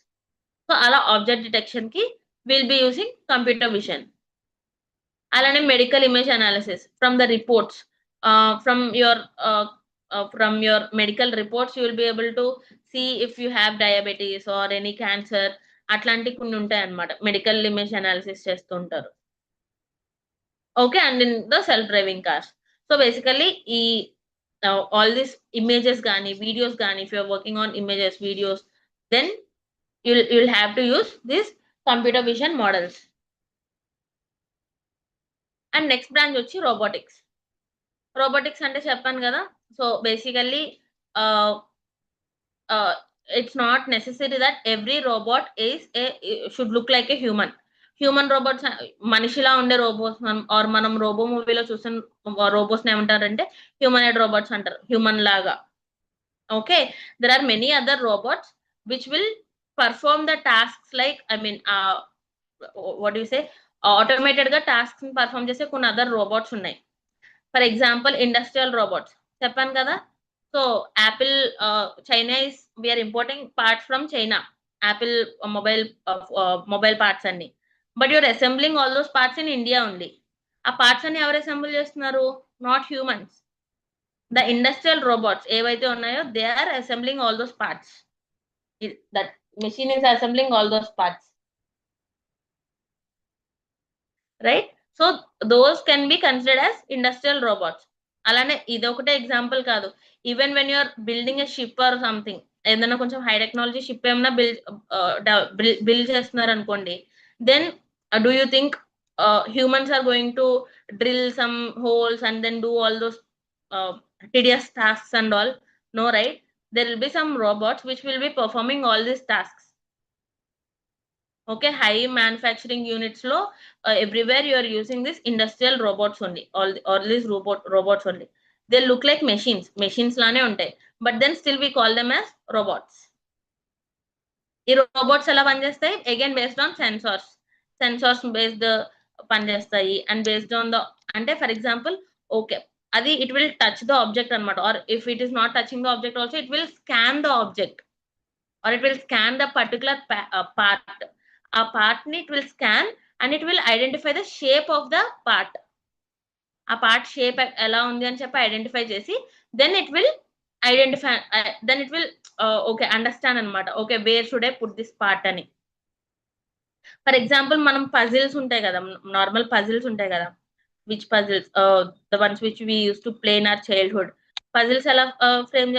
Speaker 1: So అలా object detection కి will be using computer vision. అలానే medical image analysis from the reports, from your from your medical reports you will be able to see if you have diabetes or any cancer. అట్లాంటి కొన్ని ఉంటాయి అన్నమాట, medical image analysis చేస్తుంటారు. Okay, and in the self driving cars. So basically ఈ all this images కానీ videos కానీ, if you're working on images videos, then you'll have to use this computer vision models. And next branch వచ్చి robotics. Robotics అంటే చెప్పాను కదా, so basically it's not necessary that every robot is should look like a human robots, మనిషిలా ఉండే robots, are మనం robo మూవీలో చూసిన robots ఏమంటారంటే హ్యూమనైడ్ రోబోట్స్ అంటారు, హ్యూమన్ లాగా. Okay, there are many other robots which will perform the tasks like, I mean, what do you say, automated గా tasks ని పర్ఫామ్ చేసే కొన్ని అదర్ రోబోట్స్ ఉన్నాయి. ఫర్ ఎగ్జాంపుల్ ఇండస్ట్రియల్ రోబోట్స్ చెప్పాను కదా. So Apple, China is, we're importing parts from China, Apple mobile parts అన్ని. But you're assembling all those parts in India only. ఆ parts అన్ని ఎవరు అసెంబుల్ చేస్తున్నారు? Not humans. The industrial robots ఏవైతే ఉన్నాయో they are assembling all those parts. That machine is assembling all those parts, right? So those can be considered as industrial robots. అలానే ఇదొకటే example కాదు, even when you're building a ship or something, ఏదైనా కొంచెం high technology ship ఏమైనా build చేస్తున్నారు అనుకోండి, then do you think humans are going to drill some holes and then do all those tedious tasks and all? No, right? There will be some robots which will be performing all these tasks. Okay, high manufacturing units lo everywhere you are using this industrial robots only, all these robots only. They look like machines lane untai, but then still we call them as robots. ఈ robots ఎలా పనిచేస్తాయి? Again based on sensors based పనిచేస్తాయి. And based on the, అంటే for example, okay, అది it will touch the object అనమాట, or if it is not touching the object also it will scan the object, or it will scan the particular part. ఆ part ని it will scan and it will identify the shape of the part. ఆ part shape ఎలా ఉంది అని చెప్పి identify చేసి then it will identify, then it will okay understand అనమాట, okay where should I put this part అని. For example మనం puzzles ఉంటాయి కదా, నార్మల్ పజిల్స్ ఉంటాయి కదా, which puzzles, the ones which we use to play in our childhood. Puzzles ఎలా frame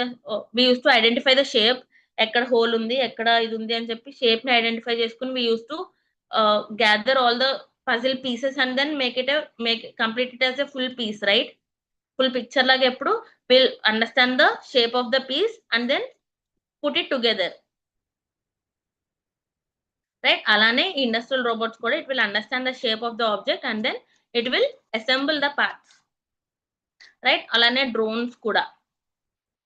Speaker 1: we use to identify the shape, ఎక్కడ hole ఉంది, ఎక్కడ ఇది ఉంది అని చెప్పి షేప్ ని ఐడెంటిఫై చేసుకుని we use to gather all the puzzle pieces and then complete it as a full piece, right? Full picture laga eppudu we'll understand the shape of the piece and then put it together, right? Alane industrial robots kuda it will understand the shape of the object and then it will assemble the parts, right? Alane drones kuda,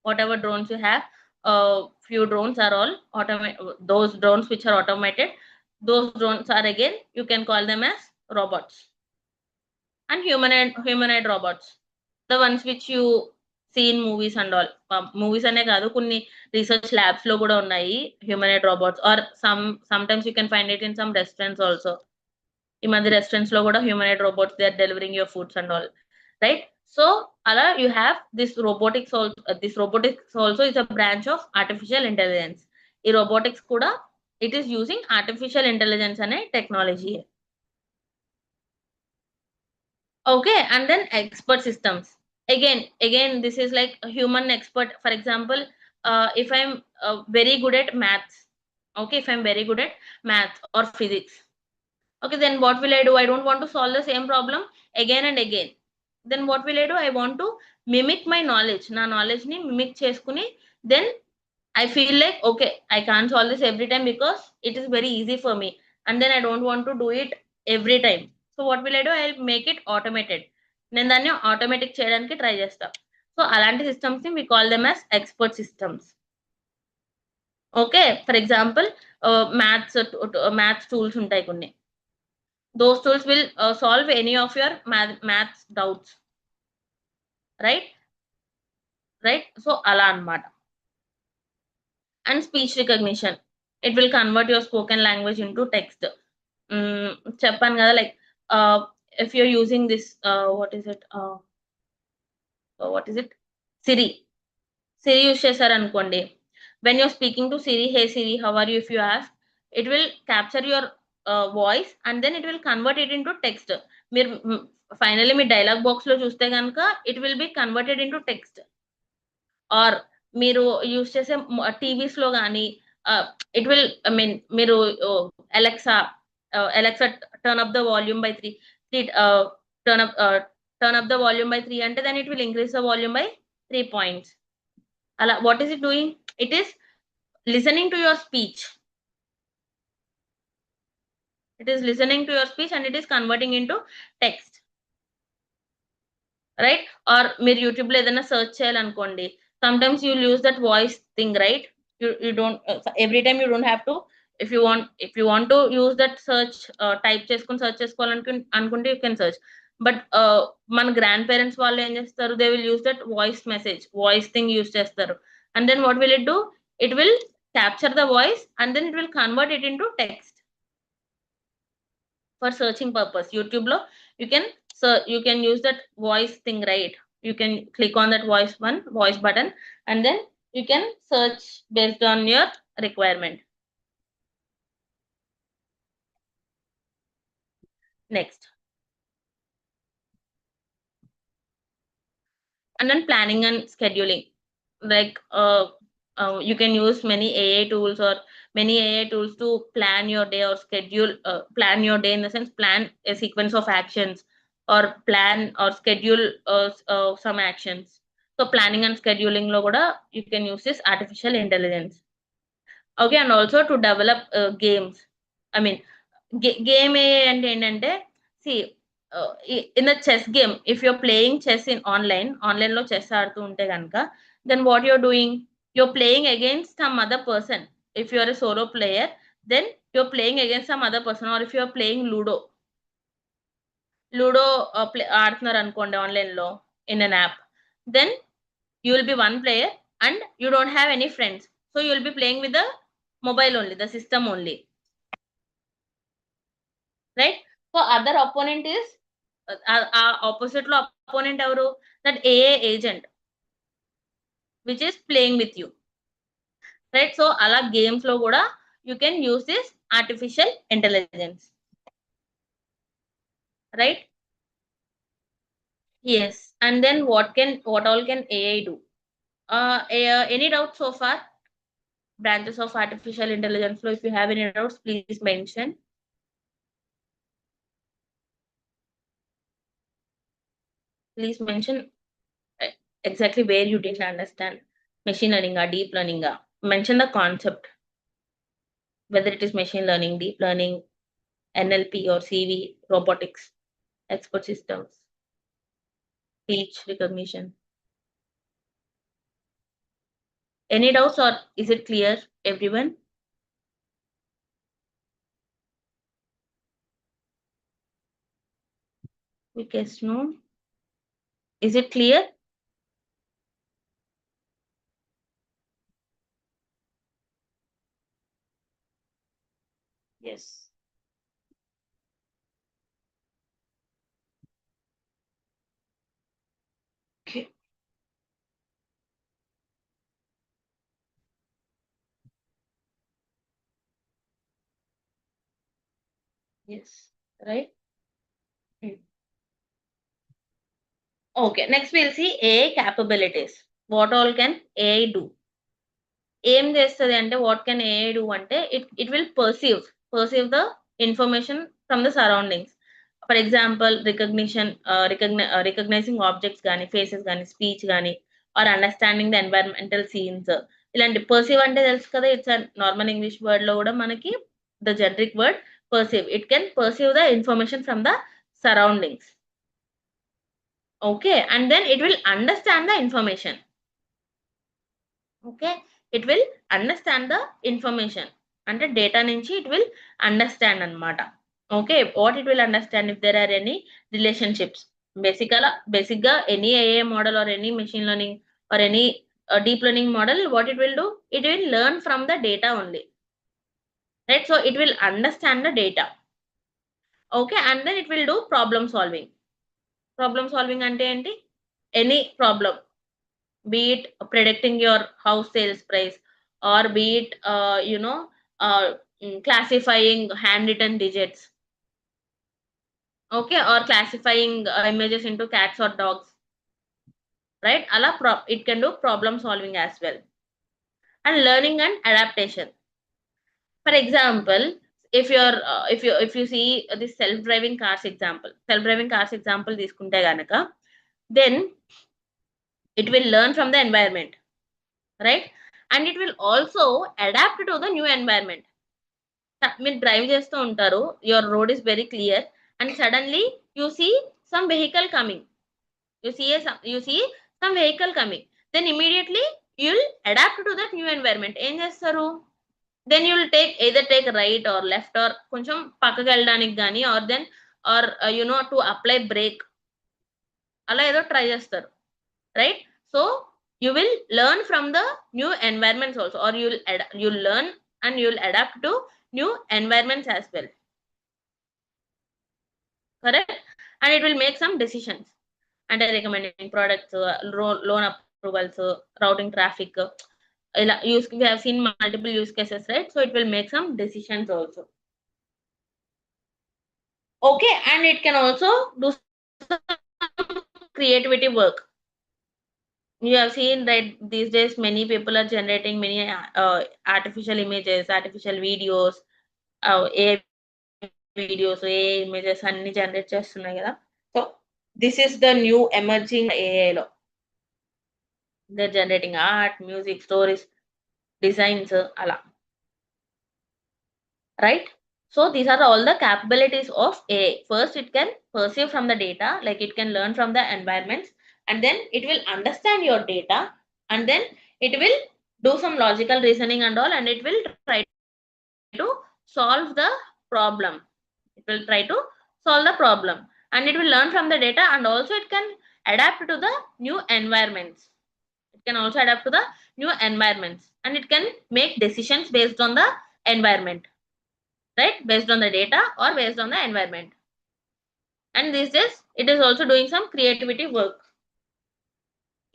Speaker 1: whatever drones you have, few drones are all automated. Those drones which are automated, those drones are again you can call them as robots. And humanoid robots, the ones which you see in movies and all. Movies ane kaadu, కొన్ని research labs lo kuda unnayi humanoid robots, or sometimes you can find it in some restaurants also. ఈ మధ్య restaurants లో కూడా humanoid robots, they are delivering your foods and all, right? So ala you have this robotics also. This robotics also is a branch of artificial intelligence. ఈ robotics kuda it is using artificial intelligence ane technology. Okay, and then expert systems. Again this is like a human expert. For example, if I'm very good at maths, okay, if I'm very good at maths or physics, okay, then what will I do? I don't want to solve the same problem again and again. Then what will I do? I want to mimic my knowledge, na knowledge ni mimic cheskuni, then I feel like, okay, I can't solve this every time because it is very easy for me, and then I don't want to do it every time. So what will I do? I'll make it automated. నేను దాన్ని automatic చేయడానికి try చేస్తా. So అలాంటి systems ని we call them as expert systems. Okay, for example maths tools ఉంటాయి కొన్ని. those tools will solve any of your maths doubts, right? So అలా అన్నమాట. And speech recognition, it will convert your spoken language into text. చెప్పాను కదా, like if you're using this what is it Siri, Siri use చేశారనుకోండి, when you're speaking to Siri, hey Siri how are you, if you ask, it will capture your voice and then it will convert it into text. మీరు finally మీ dialogue box లో చూస్తే కనుక it will be converted into text. Or మీరు use చేసే TVs లో కానీ it will, I mean మీరు Alexa, Alexa turn up the volume by 3, turn up turn up the volume by 3 అంటే then it will increase the volume by 3 points. అలా what is it doing? It is listening to your speech. It is listening to your speech and it is converting into text. Right? Or మీరు YouTube లో ఏదైనా search చేయాలనుకోండి, sometimes you'll use that voice thing, right? You don't every time you don't have to, if you want to use that search, type చేసుకొని search చేసుకోవాలనుకుంటే you can search. But మన grand parents వాళ్ళు ఏం చేస్తారు, they will use that voice thing use చేస్తారు. And then what will it do? It will capture the voice and then it will convert it into text for searching purpose. YouTube lo you can use that voice thing, right? You can click on that voice button and then you can search based on your requirement. Next, and then planning and scheduling, like you can use many AI tools or many AI tools to plan your day or schedule, plan your day in the sense plan a sequence of actions or plan or schedule some actions. So planning and scheduling lo kuda you can use this artificial intelligence. Okay, and also to develop games. I mean, game AI అంటే ఏంటంటే, see, in the chess game, if you're playing chess in online లో chess ఆడుతూ ఉంటే కనుక, then what you're doing, you're playing against some other person. If you're a solo player, then you're playing against some other person. Or if you're playing ludo ఆడుతున్నారు అనుకోండి online లో in an app, then you will be one player and you don't have any friends, so you will be playing with the mobile only, the system only, right? So other opponent is opposite lo opponent evaru, that AI agent which is playing with you, right? So ala games lo kuda you can use this artificial intelligence, right? Yes. And then what all can AI do? Any doubts so far? Branches of artificial intelligence lo, if you have any doubts, please mention. Please mention exactly where you didn't understand. Machine learning or deep learning, mention the concept, whether it is machine learning, deep learning, NLP or CV, robotics, expert systems, speech recognition. Any doubts or is it clear, everyone? We guess no. Is it clear? Yes. Okay. Yes. Right. Okay. Next we'll see AI capabilities. What all can AI do? ఏం చేస్తది అంటే, what can AI do అంటే, it will perceive the information from the surroundings. For example recognising objects కానీ, faces కానీ, speech కానీ, or understanding the environmental scenes. ఇలాంటి perceive అంటే తెలుసు కదా, it's a normal English word లో కూడా మనకి the generic word perceive. It can perceive the information from the surroundings. Okay, and then it will understand the information. Okay, it will understand the information అంటే data నుంచి it will understand అన్నమాట. Okay, what it will understand, if there are any relationships. Basically any AI model or any machine learning or any deep learning model, what it will do, it will learn from the data only, right? So it will understand the data. Okay, and then it will do problem solving. Problem solving అంటే ఏంటి, any problem, be it predicting your house sales price, or be it classifying handwritten digits, okay, or classifying images into cats or dogs, right? It can do problem solving as well, and learning and adaptation. For example, if you see this self driving cars example తీసుకుంటే గనక, then it will learn from the environment, right? And it will also adapt to the new environment. మీరు drive చేస్తూ ఉంటారు, your road is very clear, and suddenly you see some vehicle coming, you see some vehicle coming, then immediately you'll adapt to that new environment. ఏం చేస్తారు? Then you'll take right or left, or కొంచెం పక్కకి వెళ్ళడానికి గానీ, or then or to apply brake, అలా ఏదో try చేస్తారు, right? So you will learn from the new environments also, or you'll learn and you'll adapt to new environments as well, correct? And it will make some decisions, and recommending products, loan approvals, routing traffic, we have seen multiple use cases, right? So it will make some decisions also, okay. And it can also do some creativity work. You have seen that these days many people are generating many artificial images, artificial videos, AI videos, AI images అన్ని generate చేస్తున్నాయి కదా. So this is the new emerging AI లో. They're generating art, music, stories, designs, అలా, right? So these are all the capabilities of AI. First, it can perceive from the data, like it can learn from the environments, and then it will understand your data, and then it will do some logical reasoning and all, and it will try to solve the problem. It will try to solve the problem, and it will learn from the data, and also it can adapt to the new environments. It can also adapt to the new environments, and it can make decisions based on the environment, right? Based on the data or based on the environment. And these days it is also doing some creativity work,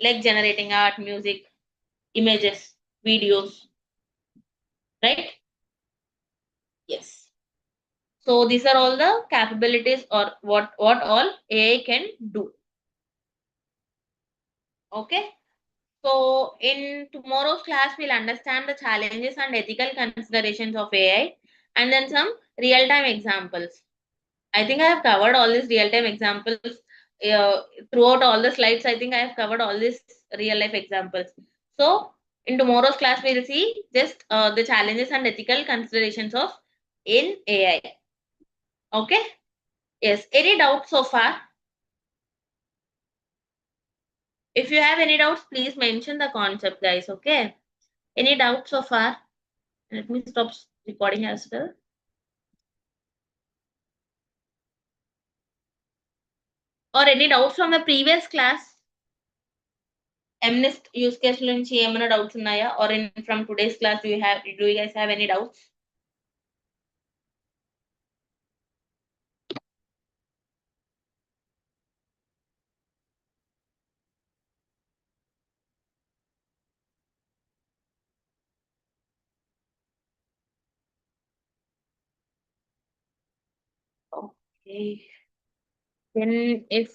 Speaker 1: like generating art, music, images, videos, right? Yes. So these are all the capabilities, or what all AI can do, okay. So in tomorrow's class we'll understand the challenges and ethical considerations of AI, and then some real time examples. I think I have covered all these real time examples throughout all the slides. I think I have covered all these real life examples. So in tomorrow's class we'll see just the challenges and ethical considerations of in AI. Okay. Yes. Any doubts so far? If you have any doubts, please mention the concept, guys. Okay. Any doubts so far? Let me stop recording as well. Or any doubts from the previous class? MNIST use case నుంచి ఏమైనా doubts ఉన్నాయా? Or from today's class, do you guys have any doubts? Okay. Then if